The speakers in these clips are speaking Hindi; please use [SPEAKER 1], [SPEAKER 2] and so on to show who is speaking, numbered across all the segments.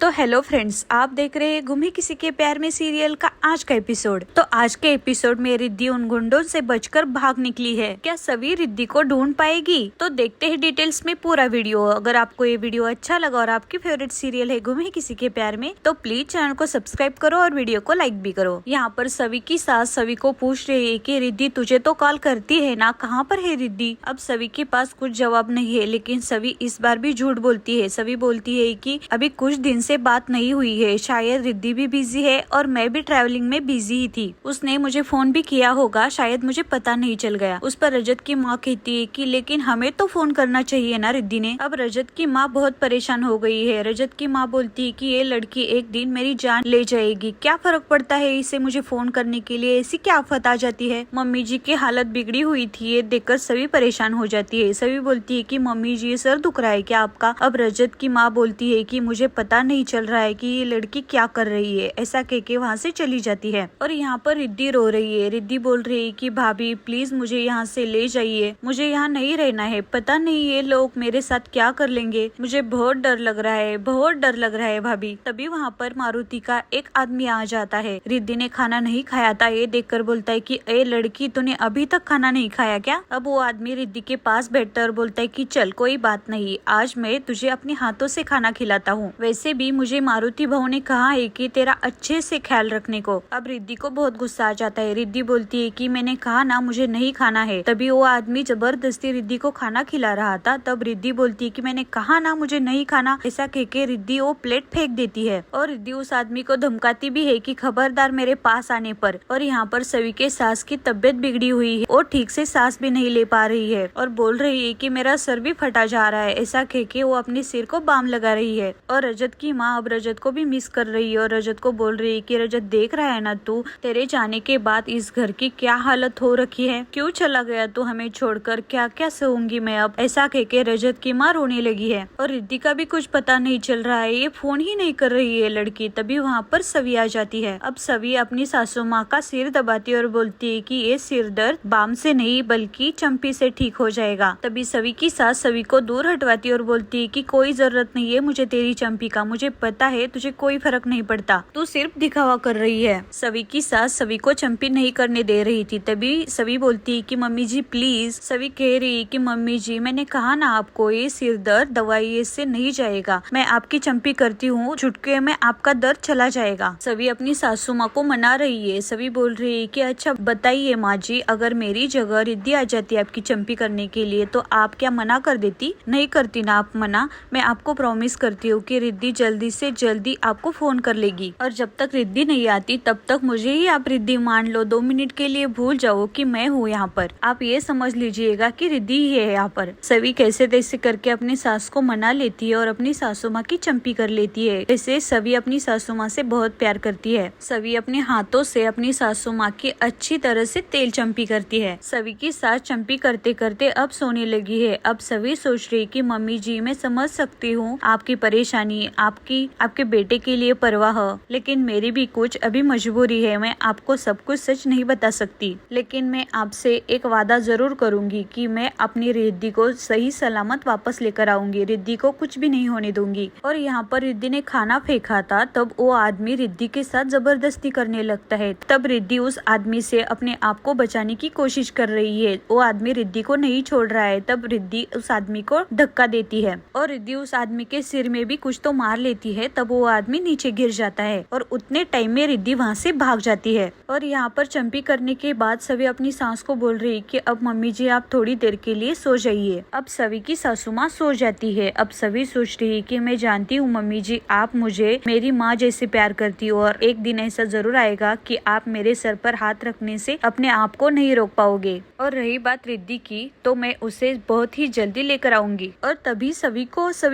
[SPEAKER 1] तो हेलो फ्रेंड्स, आप देख रहे हैं गुम है किसी के प्यार में सीरियल का आज का एपिसोड। तो आज के एपिसोड में रिद्धि उन गुंडों से बचकर भाग निकली है। क्या सभी रिद्धि को ढूंढ पाएगी? तो देखते हैं डिटेल्स में पूरा वीडियो। अगर आपको ये वीडियो अच्छा लगा और आपकी फेवरेट सीरियल है गुम है किसी के प्यार में, तो प्लीज चैनल को सब्सक्राइब करो और वीडियो को लाइक भी करो। यहाँ पर सभी की सास सभी को पूछ रही है कि रिद्धि तुझे तो कॉल करती है ना, कहाँ पर है रिद्धि? अब सभी के पास कुछ जवाब नहीं है, लेकिन सभी इस बार भी झूठ बोलती है। सभी बोलती है कि अभी कुछ दिन से बात नहीं हुई है, शायद रिद्धि भी बिजी है और मैं भी ट्रैवलिंग में बिजी ही थी। उसने मुझे फोन भी किया होगा, शायद मुझे पता नहीं चल गया। उस पर रजत की माँ कहती है कि लेकिन हमें तो फोन करना चाहिए ना रिद्धि ने। अब रजत की माँ बहुत परेशान हो गई है। रजत की माँ बोलती है कि ये लड़की एक दिन मेरी जान ले जाएगी, क्या फर्क पड़ता है इसे मुझे फोन करने के लिए, ऐसी क्या आफत आ जाती है। मम्मी जी की हालत बिगड़ी हुई थी, ये देखकर सभी परेशान हो जाती है। सभी बोलती है कि मम्मी जी सर दुख रहा है क्या आपका? अब रजत की माँ बोलती है कि मुझे पता नहीं चल रहा है कि ये लड़की क्या कर रही है। ऐसा कह के वहाँ से चली जाती है और यहाँ पर रिद्धि रो रही है। रिद्धि बोल रही है कि भाभी प्लीज मुझे यहाँ से ले जाइए, मुझे यहाँ नहीं रहना है। पता नहीं ये लोग मेरे साथ क्या कर लेंगे, मुझे बहुत डर लग रहा है, बहुत डर लग रहा है भाभी। तभी वहाँ पर मारुति का एक आदमी आ जाता है। रिद्धि ने खाना नहीं खाया था, ये देखकर बोलता है कि ए लड़की तूने अभी तक खाना नहीं खाया क्या? अब वो आदमी रिद्धि के पास बैठता है और बोलता है कि चल कोई बात नहीं, आज मैं तुझे अपने हाथों से खाना खिलाता हूँ। वैसे भी मुझे मारुति बहू ने कहा है कि तेरा अच्छे से ख्याल रखने को। अब रिद्धि को बहुत गुस्सा आ जाता है। रिद्धि बोलती है कि मैंने कहा ना मुझे नहीं खाना है। तभी वो आदमी जबरदस्ती रिद्धि को खाना खिला रहा था। तब रिद्धि बोलती है कि मैंने कहा ना मुझे नहीं खाना। ऐसा कह के रिद्धि वो प्लेट फेंक देती है और रिद्धि उस आदमी को धमकाती भी है कि खबरदार मेरे पास आने पर। और यहाँ पर सभी के सास की तबीयत बिगड़ी हुई है और ठीक से सांस भी नहीं ले पा रही है और बोल रही है कि मेरा सर भी फटा जा रहा है। ऐसा कह के वो अपने सिर को बाम लगा रही है और रजत की माँ अब रजत को भी मिस कर रही है और रजत को बोल रही है कि रजत देख रहा है ना तू, तेरे जाने के बाद इस घर की क्या हालत हो रखी है, क्यों चला गया तू हमें छोड़कर, क्या क्या सहूंगी मैं अब। ऐसा कह के रजत की माँ रोने लगी है और रिद्धि का भी कुछ पता नहीं चल रहा है, ये फोन ही नहीं कर रही है लड़की। तभी वहाँ पर सवी आ जाती है। अब सवी अपनी सासू माँ का सिर दबाती और बोलती है कि ये सिर दर्द बाम से नहीं बल्कि चंपी से ठीक हो जाएगा। तभी सवी की सास सवी को दूर हटवाती और बोलती है कि कोई जरूरत नहीं है मुझे तेरी चंपी का, मुझे पता है तुझे कोई फर्क नहीं पड़ता, तू सिर्फ दिखावा कर रही है। सवी की सास सवी को चंपी नहीं करने दे रही थी। तभी सवी बोलती है कि मम्मी जी प्लीज। सवी कह रही है कि मम्मी जी मैंने कहा ना आपको ये सिर दर्द दवाई से नहीं जाएगा, मैं आपकी चंपी करती हूँ, चुटके में आपका दर्द चला जाएगा। सवी अपनी सासू माँ को मना रही है। सवी बोल रही है कि अच्छा बताइए माँ जी, अगर मेरी जगह रिद्धि आ जाती है आपकी चंपी करने के लिए तो आप क्या मना कर देती? नहीं करती ना आप मना। मैं आपको प्रॉमिस करती हूँ कि रिद्धि जल्दी से जल्दी आपको फोन कर लेगी और जब तक रिद्धि नहीं आती तब तक मुझे ही आप रिद्धि मान लो, 2 मिनट के लिए भूल जाओ कि मैं हूँ यहाँ पर, आप ये समझ लीजिएगा कि रिद्धि ही है यहाँ पर। सभी कैसे तैसे करके अपनी सास को मना लेती है और अपनी सासू माँ की चंपी कर लेती है। ऐसे सभी अपनी सासू माँ से बहुत प्यार करती है। सभी अपने हाथों से अपनी सासू माँ की अच्छी तरह से तेल चंपी करती है। सभी की सास चंपी करते करते अब सोने लगी है। अब सभी सोच रही कि मम्मी जी मैं समझ सकती हूँ आपकी परेशानी, आपके बेटे के लिए परवाह, लेकिन मेरी भी कुछ अभी मजबूरी है। मैं आपको सब कुछ सच नहीं बता सकती, लेकिन मैं आपसे एक वादा जरूर करूंगी कि मैं अपनी रिद्धि को सही सलामत वापस लेकर आऊंगी, रिद्धि को कुछ भी नहीं होने दूंगी। और यहाँ पर रिद्धि ने खाना फेंका था, तब वो आदमी रिद्धि के साथ जबरदस्ती करने लगता है। तब रिद्धि उस आदमी से अपने आप को बचाने की कोशिश कर रही है। वो आदमी रिद्धि को नहीं छोड़ रहा है। तब रिद्धि उस आदमी को धक्का देती है और रिद्धि उस आदमी के सिर में भी कुछ तो मार लेती है। तब वो आदमी नीचे गिर जाता है और उतने टाइम में रिद्धि वहाँ से भाग जाती है। और यहाँ पर चंपी करने के बाद सभी अपनी सास को बोल रही कि अब मम्मी जी आप थोड़ी देर के लिए सो जाइए। अब सभी की सासू माँ सो जाती है। अब सभी सोच रही कि मैं जानती हूँ मम्मी जी आप मुझे मेरी माँ जैसे प्यार करती हो और एक दिन ऐसा जरूर आएगा कि आप मेरे सर पर हाथ रखने से अपने आप को नहीं रोक पाओगे। और रही बात रिद्धि की, तो मैं उसे बहुत ही जल्दी लेकर आऊंगी। और तभी सभी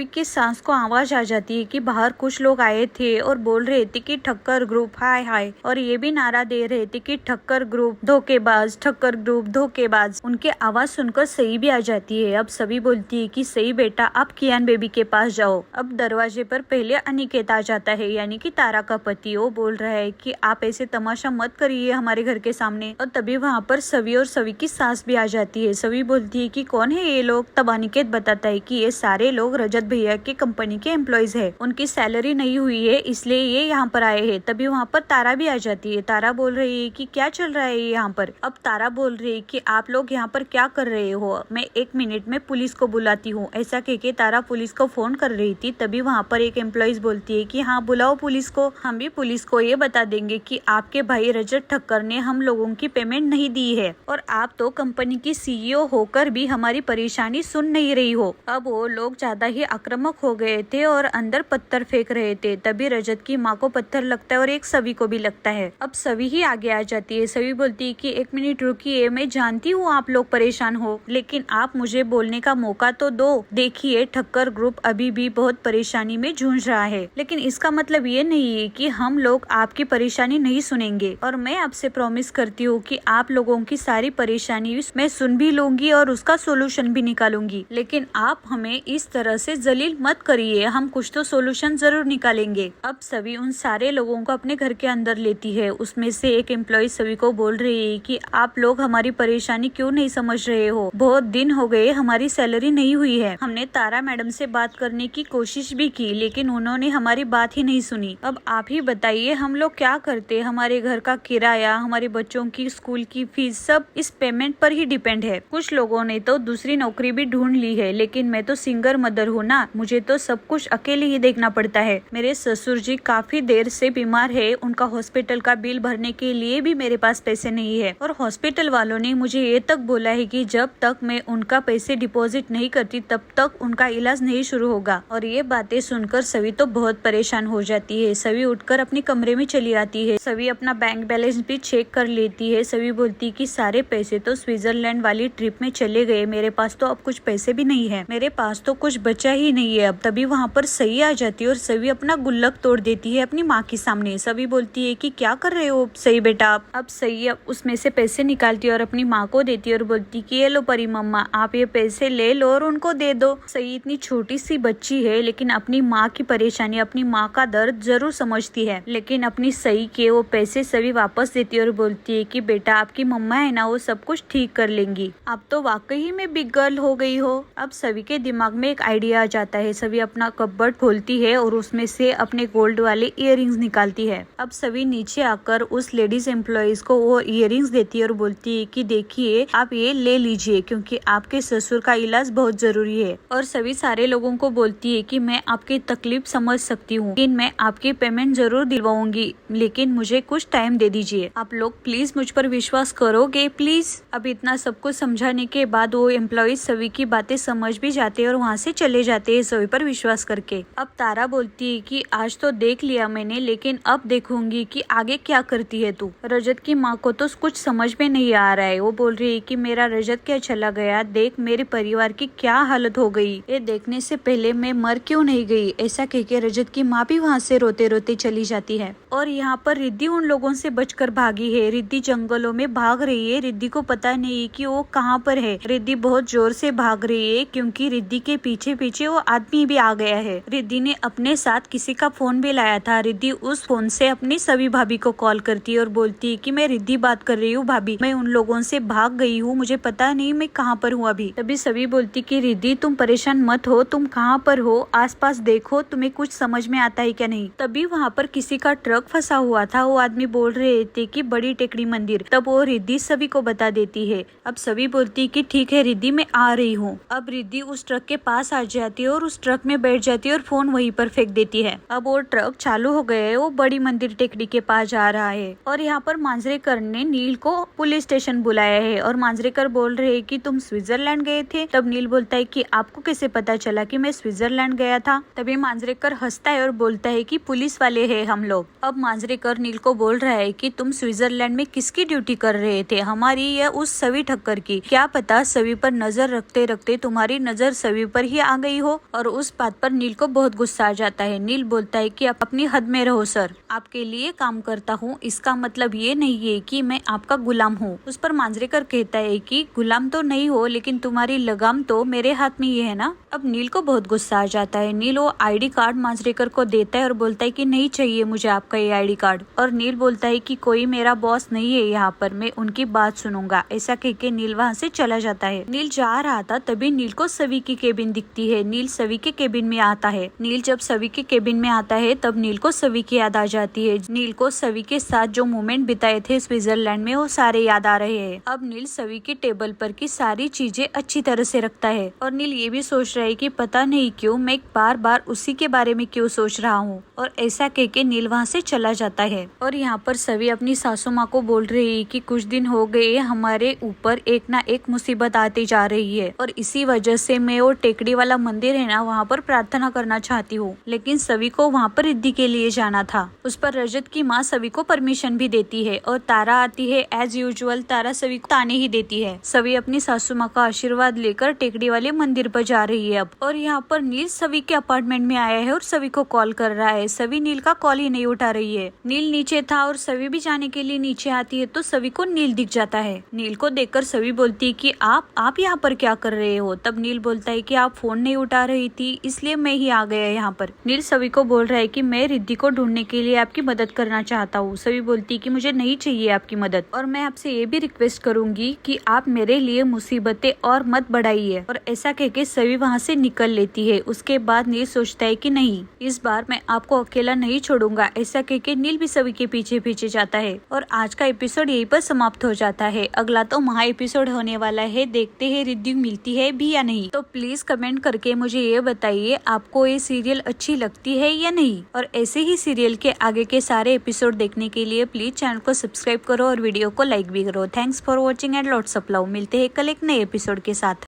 [SPEAKER 1] की सांस को आवाज आ जाती है कि बाहर कुछ लोग आए थे और बोल रहे थे कि ठक्कर ग्रुप हाय हाय, और ये भी नारा दे रहे थे कि ठक्कर ग्रुप धोखेबाज, ठक्कर ग्रुप धोखेबाज। उनके आवाज सुनकर सही भी आ जाती है। अब सभी बोलती है कि सही बेटा आप कियान बेबी के पास जाओ। अब दरवाजे पर पहले अनिकेत आ जाता है, यानी कि तारा का पति। वो बोल रहा है कि आप ऐसे तमाशा मत करिए हमारे घर के सामने। और तभी वहाँ पर सभी और सभी की सास भी आ जाती है। सभी बोलती है कि कौन है ये लोग? तब अनिकेत बताता है कि ये सारे लोग रजत भैया के कंपनी के एम्प्लॉयज है, उनके उनकी सैलरी नहीं हुई है इसलिए ये यहाँ पर आए हैं। तभी वहाँ पर तारा भी आ जाती है। तारा बोल रही है कि क्या चल रहा है यहाँ पर। अब तारा बोल रही है कि आप लोग यहाँ पर क्या कर रहे हो, मैं 1 मिनट में पुलिस को बुलाती हूँ। ऐसा कह के तारा पुलिस को फोन कर रही थी। तभी वहाँ पर एक एम्प्लॉइज बोलती है कि हाँ बुलाओ पुलिस को, हम भी पुलिस को ये बता देंगे कि आपके भाई रजत ठक्कर ने हम लोगों की पेमेंट नहीं दी है और आप तो कंपनी की CEO होकर भी हमारी परेशानी सुन नहीं रही हो। अब वो लोग ज्यादा ही आक्रामक हो गए थे और अंदर पत्थर फेंक रहे थे। तभी रजत की माँ को पत्थर लगता है और एक सवी को भी लगता है। अब सवी ही आगे आ जाती है। सवी बोलती है कि 1 मिनट रुकिए, मैं जानती हूँ आप लोग परेशान हो, लेकिन आप मुझे बोलने का मौका तो दो। देखिए ठक्कर ग्रुप अभी भी बहुत परेशानी में जूझ रहा है, लेकिन इसका मतलब ये नहीं है कि हम लोग आपकी परेशानी नहीं सुनेंगे। और मैं आपसे प्रॉमिस करती हूँ कि आप लोगों की सारी परेशानी मैं सुन भी लूंगी और उसका सोल्यूशन भी निकालूंगी, लेकिन आप हमें इस तरह से जलील मत करिए, हम कुछ तो सोल्यूशन जरूर निकालेंगे। अब सभी उन सारे लोगों को अपने घर के अंदर लेती है। उसमें से एक एम्प्लॉय सभी को बोल रही है कि आप लोग हमारी परेशानी क्यों नहीं समझ रहे हो, बहुत दिन हो गए हमारी सैलरी नहीं हुई है। हमने तारा मैडम से बात करने की कोशिश भी की, लेकिन उन्होंने हमारी बात ही नहीं सुनी। अब आप ही बताइए हम लोग क्या करते, हमारे घर का किराया, हमारे बच्चों की स्कूल की फीस सब इस पेमेंट पर ही डिपेंड है। कुछ लोगों ने तो दूसरी नौकरी भी ढूंढ ली है, लेकिन मैं तो सिंगल मदर हूँ ना, मुझे तो सब कुछ अकेले ही देखना पड़ता है। मेरे ससुर जी काफी देर से बीमार है, उनका हॉस्पिटल का बिल भरने के लिए भी मेरे पास पैसे नहीं है और हॉस्पिटल वालों ने मुझे ये तक बोला है कि जब तक मैं उनका पैसे डिपॉजिट नहीं करती तब तक उनका इलाज नहीं शुरू होगा। और ये बातें सुनकर सवी तो बहुत परेशान हो जाती है। सवी उठकर अपने कमरे में चली आती है। सवी अपना बैंक बैलेंस भी चेक कर लेती है। सवी बोलती कि सारे पैसे तो स्विट्जरलैंड वाली ट्रिप में चले गए, मेरे पास तो अब कुछ पैसे भी नहीं है, मेरे पास तो कुछ बचा ही नहीं है अब। तभी वहाँ पर सही आ जाती है और सवी अपना गुल्लक तोड़ देती है अपनी माँ के सामने। सवी बोलती है कि क्या कर रहे हो सही बेटा आप। अब सही उसमें से पैसे निकालती है और अपनी माँ को देती है और बोलती कि ये लो परी मम्मा, आप ये पैसे ले लो और उनको दे दो। सही इतनी छोटी सी बच्ची है, लेकिन अपनी माँ की परेशानी, अपनी माँ का दर्द जरूर समझती है। लेकिन अपनी सही के वो पैसे सभी वापस देती है और बोलती है कि बेटा आपकी मम्मा है ना, वो सब कुछ ठीक कर लेंगी, आप तो वाकई में बिग गर्ल हो गई हो। अब सभी के दिमाग में एक आइडिया आ जाता है। सभी अपना कपबोर्ड खोलती है और उसमें से अपने गोल्ड वाले इयररिंग्स निकालती है। अब सभी नीचे आकर उस लेडीज एम्प्लॉइज को वो इयररिंग्स देती है और बोलती है कि देखिए आप ये ले लीजिए क्योंकि आपके ससुर का इलाज बहुत जरूरी है। और सभी सारे लोगों को बोलती है कि मैं आपकी तकलीफ समझ सकती हूँ, लेकिन मैं आपकी पेमेंट जरूर दिलवाऊंगी, लेकिन मुझे कुछ टाइम दे दीजिए। आप लोग प्लीज मुझ पर विश्वास करोगे प्लीज। अब इतना सब कुछ समझाने के बाद वो एम्प्लॉइज सभी की बातें समझ भी जाते हैं और वहाँ से चले जाते हैं सभी पर विश्वास करके। अब तारा बोलती है कि आज तो देख लिया मैंने, लेकिन अब देखूंगी कि आगे क्या करती है तू। रजत की माँ को तो कुछ समझ में नहीं आ रहा है। वो बोल रही है कि मेरा रजत क्या चला गया, देख मेरे परिवार की क्या हालत हो गई, ये देखने से पहले मैं मर क्यों नहीं गई। ऐसा कह के रजत की माँ भी वहाँ से रोते रोते चली जाती है। और यहाँ पर रिद्धि उन लोगों से बचकर भागी है। रिद्धि जंगलों में भाग रही है। रिद्धि को पता नहीं कि वो कहाँ पर है। रिद्धि बहुत जोर से भाग रही है क्योंकि रिद्धि के पीछे पीछे वो आदमी भी आ गया है। रिद्धि ने अपने साथ किसी का फोन भी लाया था। रिद्धि उस फोन से अपनी सभी भाभी को कॉल करती है और बोलती है कि मैं रिद्धि बात कर रही हूँ भाभी, मैं उन लोगों से भाग गई हूँ, मुझे पता नहीं मैं कहाँ पर हूँ अभी। तभी सभी बोलती कि रिद्धि तुम परेशान मत हो, तुम कहाँ पर हो, आसपास देखो तुम्हें कुछ समझ में आता है क्या नहीं। तभी वहाँ पर किसी का ट्रक फंसा हुआ था। वो आदमी बोल रहे थे कि बड़ी टेकड़ी मंदिर। तब वो रिद्धि सभी को बता देती है। अब सभी बोलती कि ठीक है रिद्धि मैं आ रही हूँ। अब रिद्धि उस ट्रक के पास आ जाती है और उस ट्रक में बैठ जाती है और फोन वहीं पर फेंक देती है। अब वो ट्रक चालू हो गया है, वो बड़ी मंदिर टेकड़ी के पास जा रहा है। और यहाँ पर मांजरेकर ने नील को पुलिस स्टेशन बुलाया है और मांजरेकर बोल रहे हैं कि तुम स्विट्जरलैंड गए थे। तब नील बोलता है कि आपको कैसे पता चला कि मैं स्विट्जरलैंड गया था। तभी मांजरेकर हंसता है और बोलता है कि पुलिस वाले हैं हम लोग। अब मांजरेकर नील को बोल रहा है कि तुम स्विट्जरलैंड में किसकी ड्यूटी कर रहे थे, हमारी या उस सवी ठक्कर की। क्या पता सवी पर नजर रखते रखते तुम्हारी नजर सवी पर ही आ गई हो। और उस बात पर नील को बहुत गुस्सा आ जाता है। नील बोलता है कि आप अपनी हद में रहो सर, आपके लिए काम करता हूँ, इसका मतलब ये नहीं है कि मैं आपका गुलाम हूँ। उस पर मांजरेकर कहता है कि गुलाम तो नहीं हो, लेकिन तुम्हारी लगाम तो मेरे हाथ में ही है ना। अब नील को बहुत गुस्सा आ जाता है। नील वो आईडी कार्ड मांजरेकर को देता है और बोलता है कि नहीं चाहिए मुझे आपका ये आईडी कार्ड। और नील बोलता है कि कोई मेरा बॉस नहीं है यहाँ पर, मैं उनकी बात सुनूंगा। ऐसा कह के नील वहाँ से चला जाता है। नील जा रहा था तभी नील को सवी की केबिन दिखती है। नील सवी के केबिन में आता है। नील जब सवी के केबिन में आता है तब नील को सवी की याद आ जाती है। नील को सवी के साथ जो मोमेंट बिताए थे स्विट्जरलैंड में वो सारे याद आ रहे हैं। अब नील सवी की टेबल पर की सारी चीजें अच्छी तरह से रखता है और नील ये भी सोच रहा है कि पता नहीं क्यों मैं बार बार उसी के बारे में क्यों सोच रहा हूँ। और ऐसा कह के नील वहाँ से चला जाता है। और यहाँ पर सवी अपनी सासू माँ को बोल रही है कि कुछ दिन हो गए हमारे ऊपर एक ना एक मुसीबत आती जा रही है और इसी वजह से मैं वो टेकड़ी वाला मंदिर है ना वहाँ पर प्रार्थना करना चाहती हूँ। लेकिन सवी को वहाँ पर रिद्धि के लिए जाना था। उस पर रजत की माँ सवी को परमिशन भी देती है और तारा आती है। एज यूजुअल तारा सवी को ताने ही देती है। सवी अपनी सासू माँ का आशीर्वाद लेकर टेकड़ी वाले मंदिर पर जा रही है। अब और यहाँ पर नील सवी के अपार्टमेंट में आया है और सवी को कॉल कर रहा है। सवी नील का कॉल ही नहीं उठा रही है। नील नीचे था और सवी भी जाने के लिए नीचे आती है तो सवी को नील दिख जाता है। नील को देखकर सवी बोलती है कि आप यहाँ पर क्या कर रहे हो। तब नील बोलता है कि आप फोन नहीं उठा रही थी इसलिए मैं ही आ गया यहाँ पर। नील सवी को बोल रहा है कि मैं रिद्धि को ढूंढने के लिए आपकी मदद करना चाहता हूँ। सवी बोलती है कि मुझे नहीं चाहिए आपकी मदद और मैं आपसे ये भी रिक्वेस्ट करूंगी कि आप मेरे लिए मुसीबतें और मत बढ़ाइए। और ऐसा कह के सवी वहाँ से निकल लेती है। उसके बाद नील सोचता है कि नहीं इस बार मैं आपको अकेला नहीं छोड़ूंगा। ऐसा कह के नील भी सवी के पीछे पीछे जाता है और आज का एपिसोड यहीं पर समाप्त हो जाता है। अगला तो महा एपिसोड होने वाला है। देखते हैं रिद्धि मिलती है भी या नहीं। तो प्लीज कमेंट करके मुझे ये बताइए आपको ये सीरियल अच्छी लगती है या नहीं। और ऐसे ही सीरियल के आगे के सारे एपिसोड देखने के लिए प्लीज चैनल को सब्सक्राइब करो और वीडियो को लाइक भी करो। Thanks for watching and lots of love. मिलते हैं कल एक नए एपिसोड के साथ।